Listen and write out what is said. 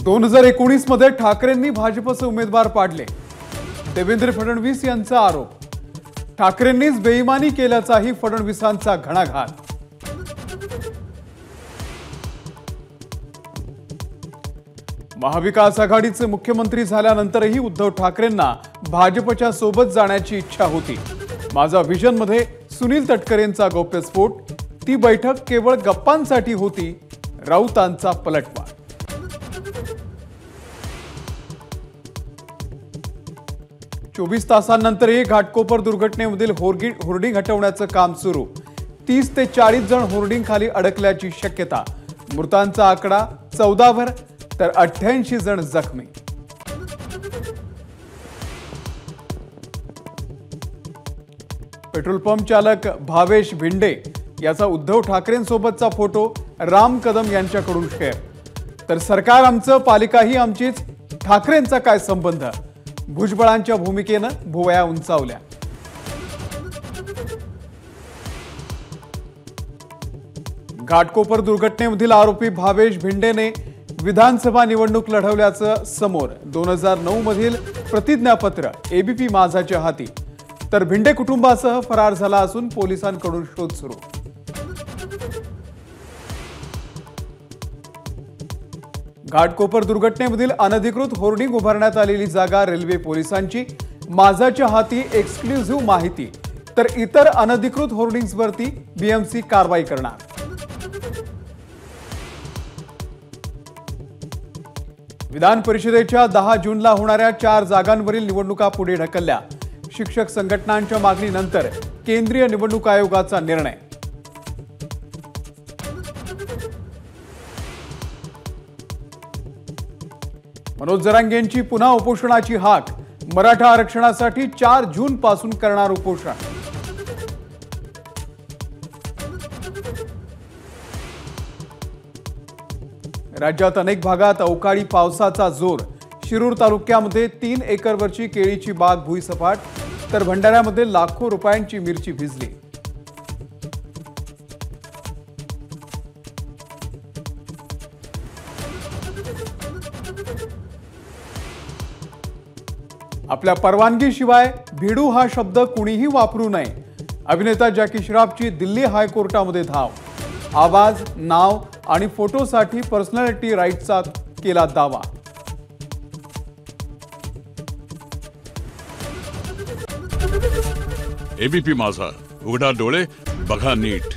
2019 मध्ये ठाकरेंनी भाजपचे उमेदवार पाडले, देवेंद्र फडणवीस यांचा आरोप। ठाकरेंनीच बेईमानी केल्याचाही फडणवीसांचा घणाघात। महाविकास आघाडीचे मुख्यमंत्री झाल्यानंतरही उद्धव ठाकरेंना भाजपच्या सोबत जाण्याची इच्छा होती। माझा व्हिजन मध्ये सुनील तटकरेंचा गौप्यस्फोट, ती बैठक केवळ गप्पांसाठी होती, राऊतांचा पलटवार। 24 तासांनंतरही घाटकोपर दुर्घटनेमधील होर्डिंग हटवण्याचं काम सुरू। 30 ते 40 जण होर्डिंग खाली अडकल्याची शक्यता। मृतांचा आकडा 14 वर तर 88 जण जखमी। पेट्रोल पंप चालक भावेश भिंडे याचा उद्धव ठाकरेंसोबतचा फोटो राम कदम यांच्याकडून शेअर। तर सरकार आमचं, पालिकाही आमचीच, ठाकरेंचा काय संबंध? भुजबळांच्या भूमिकेनं भुवया उंचावल्या। घाटकोपर दुर्घटनेमधील आरोपी भावेश भिंडेने विधानसभा निवडणूक लढवल्याचं समोर। 2009 मधील प्रतिज्ञापत्र एबीपी माझाच्या हाती। तर भिंडे कुटुंबासह फरार झाला असून पोलिसांकडून शोध सुरू। घाटकोपर दुर्घटनेमधील अनधिकृत होर्डिंग उभारण्यात आलेली जागा रेल्वे पोलिसांची। माझाच्या हाती एक्सक्लुझिव्ह माहिती। तर इतर अनधिकृत होर्डिंग्सवरती बीएमसी कारवाई करणार। विधान परिषदेच्या 10 जूनला होणाऱ्या 4 जागांवरील निवडणुका पुढे ढकलल्या। शिक्षक संघटनांच्या मागणीनंतर केंद्रीय निवडणूक आयोगाचा निर्णय। मनोज जरांगेंची पुन्हा उपोषणाची हाक। मराठा आरक्षणासाठी 4 जून पासून करणार उपोषण। राज्यात अनेक भागात अवकाळी पावसाचा जोर। शिरूर तालुक्यामध्ये 3 एकरवरची केळीची बाग भुईसपाट, तर भंडाऱ्यामध्ये लाखो रुपयांची मिरची भिजली। आपल्या परवानगीशिवाय भिडू हा शब्द कुणीही वापरू नये। अभिनेता जॅकी श्रॉफची दिल्ली हायकोर्टामध्ये धाव। आवाज, नाव आणि फोटोसाठी पर्सनॅलिटी राईटचा केला दावा। एबीपी माझा, उघडा डोळे बघा नीट।